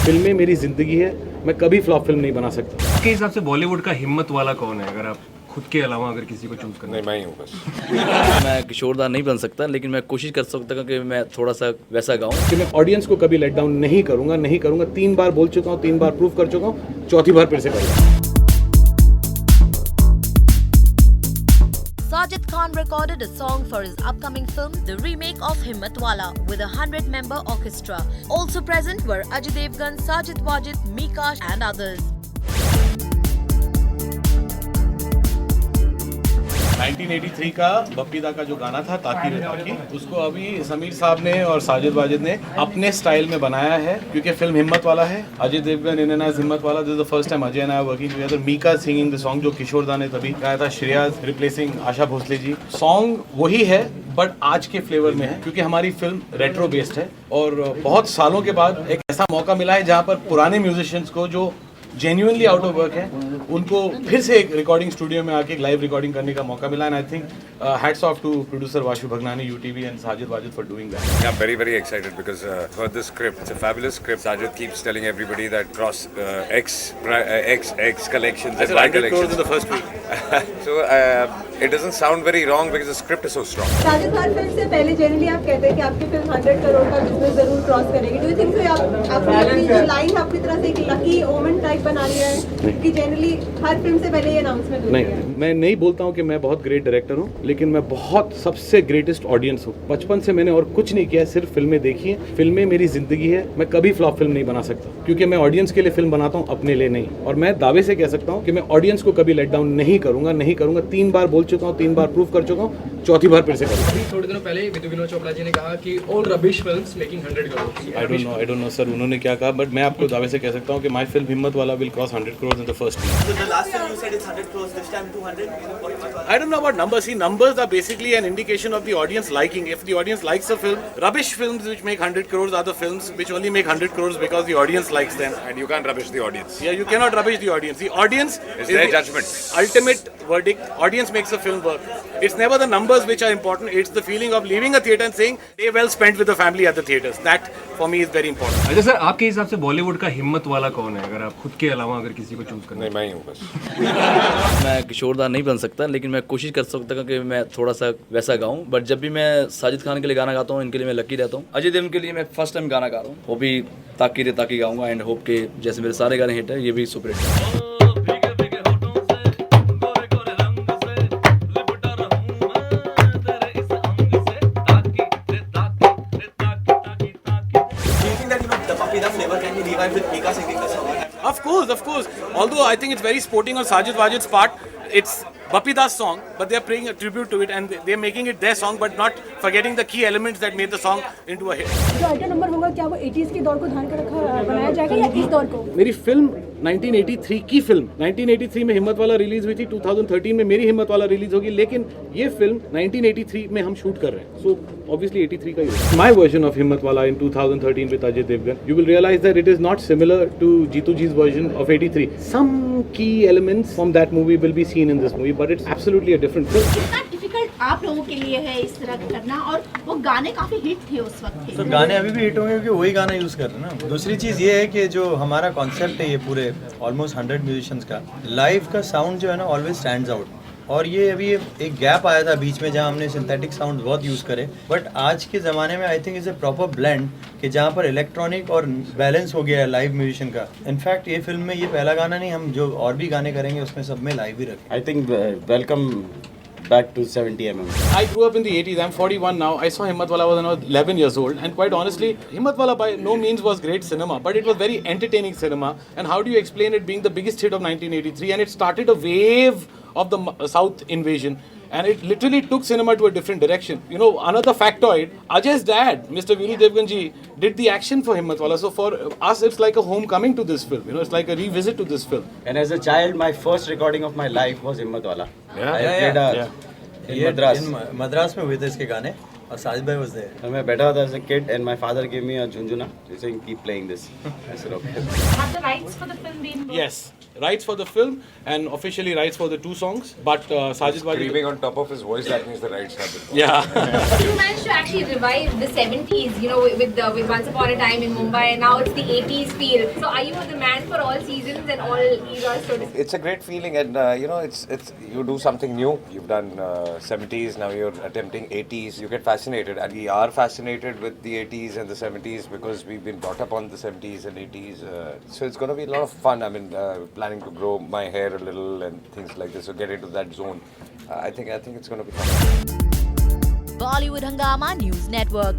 फिल्में मेरी ज़िंदगी है, मैं कभी फ्लॉप फिल्म नहीं बना सकता। आपके हिसाब से बॉलीवुड का हिम्मत वाला कौन है, अगर आप खुद के अलावा अगर किसी को चूज करना? नहीं, मैं ही हूँ बस। मैं किशोरदा नहीं बन सकता, लेकिन मैं कोशिश कर सकता हूँ कि मैं थोड़ा सा वैसा गाऊँ कि मैं ऑडियंस को कभी लेट डाउन नहीं करूँगा। 3 बार बोल चुका हूँ, 3 बार प्रूव कर चुका हूँ, चौथी बार फिर से करूँगा। Sajid Khan recorded a song for his upcoming film, the remake of Himmatwala, with a 100-member orchestra. Also present were Ajay Devgan, Sajid Wajid, Mika and others. 1983 का बप्पीदा का जो गाना था ताकी रे ताकी, उसको अभी समीर साहब ने और साजिद वाजिद ने अपने स्टाइल में बनाया है, क्योंकि फिल्म हिम्मत वाला है। अजय देवगन इन एज Himmatwala, this is the first time Ajay and I are working together. Mika singing the song जो किशोरदा ने तभी गाया था, श्रेयाज रिप्लेसिंग आशा भोसले जी। सॉन्ग वही है बट आज के फ्लेवर में है, क्योंकि हमारी फिल्म रेट्रो बेस्ड है और बहुत सालों के बाद एक ऐसा मौका मिला है जहाँ पर पुराने म्यूजिशियंस को जो जेन्युइनली आउट ऑफ वर्क है, उनको फिर से एक रिकॉर्डिंग स्टूडियो में आके लाइव रिकॉर्डिंग करने का मौका मिला। And I think hats off to producer Vashu Bhagnani, UTV and Sajid Wajid for doing that. Yeah, I'm very excited because heard this script. It's a fabulous script. Sajid keeps telling everybody that cross X collections and Y collections. in the first week. So it doesn't sound very wrong because the script is so strong. Sajid Khan film से पहले generally आप कहते हैं कि आपकी film 100 crore का business जरूर cross करेगी। Do you think so? आपने अपनी जो लाइन अपनी तरह से एक लकी ओमन टाइप बना लिया है कि जनरली हर फिल्म से पहले ये अनाउंसमेंट होती है? नहीं, मैं नहीं बोलता हूँ कि मैं बहुत ग्रेट डायरेक्टर हूँ, लेकिन मैं बहुत सबसे ग्रेटेस्ट ऑडियंस हूँ। बचपन से मैंने और कुछ नहीं किया, सिर्फ फिल्में देखी हैं। फिल्में मेरी जिंदगी है, मैं कभी फ्लॉप फिल्म नहीं बना सकता, क्योंकि मैं ऑडियंस के लिए फिल्म बनाता हूँ, अपने लिए नहीं। और मैं दावे से कह सकता हूँ कि मैं ऑडियंस को कभी लेट डाउन नहीं करूँगा। 3 बार बोल चुका हूँ, 3 बार प्रूव कर चुका हूँ, चौथी बार फिर से करूँगा। अभी थोड़े दिनों पहले विनोद चोपड़ा जी ने कहा कि all rubbish films making 100 crore. I don't know sir उन्होंने क्या कहा, बट मैं आपको दावे से कह सकता हूँ कि माय फिल्म हिम्मत वाला will cross 100 crores in the first week. So the last time you said it's 100 crores, this time 200. I don't know about numbers. See, numbers are basically an indication of the audience liking. If the audience likes a film, rubbish films which make 100 crores are the films which only make 100 crores because the audience likes them. And you can't rubbish the audience. Yeah, you cannot rubbish the audience. The audience It's their judgment. Ultimate verdict. Audience makes a film work. It's never the numbers which are important. It's the feeling of leaving a theater and saying day well spent with the family at the theaters. That for me is very important. अच्छा sir, आपके हिसाब से बॉलीवुड का हिम्मत वाला कौन है, अगर आप खुद के अलावा अगर किसी को चूज करना? नहीं, मैं ही हूँ बस। मैं किशोरदा नहीं बन सकता, लेकिन मैं कोशिश कर सकता हूँ कि मैं थोड़ा सा वैसा गाऊँ। बट जब भी मैं साजिद खान के लिए गाना गाता हूँ, इनके लिए मैं लकी रहता हूँ। अजय देवगन के लिए मैं फर्स्ट टाइम गाना गा रहा हूँ, वो भी ताकी रे ताकी गाऊंगा। एंड होप के जैसे मेरे सारे गाने हिट है, ये भी सुपर हिट है। The flavor can be revived with Mika singing the song. Of course. Although I think it's very sporting on Sajid Wajid's part. It's Bappida's song, but they're paying a tribute to it and they're making it their song, but not forgetting the key elements that made the song into a hit. जो alter number होगा, क्या वो 80s के दौर को ध्यान कर रखा बनाया जाएगा या इस दौर को? मेरी फिल्म 1983 की फिल्म 1983 में हिम्मत वाला रिलीज हुई थी, 2013 में मेरी हिम्मत वाला रिलीज होगी, लेकिन ये फिल्म 1983 में हम शूट कर रहे हैं, सो ऑब्वियसली 83 का ही। My version of Himmatwala in 2013 with Ajay Devgan, you will realize that it is not similar to Jeetu ji's version of 83. Some key elements from that movie will be seen in this movie, but it's absolutely a different film. कितना difficult आप लोगों के लिए है इस तरह करना, और वो गाने काफी हिट थे उस वक्त तो गाने अभी भी हिट होंगे क्योंकि वही गाना यूज कर रहे हैं ना। दूसरी चीज ये है कि जो हमारा कॉन्सेप्ट है ये पूरे ऑलमोस्ट 100 म्यूजिशियंस का, लाइव का साउंड जो है ना ऑलवेज स्टैंड्स आउट। और ये अभी एक गैप आया था बीच में जहाँ हमने सिंथेटिक साउंड बहुत यूज़ करे, बट आज के ज़माने में I think is a proper blend कि जहाँ पर इलेक्ट्रॉनिक और बैलेंस हो गया है लाइव म्यूजिशियन का। इनफैक्ट ये फिल्म में ये पहला गाना नहीं, हम जो और भी गाने करेंगे उसमें सब में लाइव ही रखें। I think welcome back to 70mm. I grew up in the 80s. I'm 41 now. I saw Himmatwala when I was 11 years old. And quite honestly, Himmatwala by no means was great cinema, but it was very entertaining cinema. And how do you explain it being the biggest hit of 1983? And it started a wave of the South invasion. And it literally took cinema to a different direction. You know, another factoid, Ajay's dad, Mr. Viru Devganji, did the action for Himmatwala. So for us, it's like a homecoming to this film. You know, it's like a revisit to this film. And as a child, my first recording of my life was Himmatwala. Yeah. I played in Madras. Madras में हुए थे इसके गाने और साजिद भाई was there. मैं बैठा था as a kid and my father gave me a झुनझुना saying keep playing this. I said okay. Have the rights for the film been bought? Yes, rights for the film and officially rights for the 2 songs. But Sajid Wajid. Screaming on top of his voice, that means the rights have been bought. Yeah. You managed to actually revive the 70s, you know, with Once Upon a Time in Mumbai, and now it's the 80s feel. So are you the man for all seasons and all eras, so to speak? It's a great feeling, and you know, it's you do something new. You've done 70s, now you're attempting 80s. You get fascinated, and we are fascinated with the 80s and the 70s because we've been brought up on the 70s and 80s. So it's going to be a lot of fun. I mean, planning to grow my hair a little and things like this, so get into that zone. I think it's going to be fun. Bollywood Hungama News Network.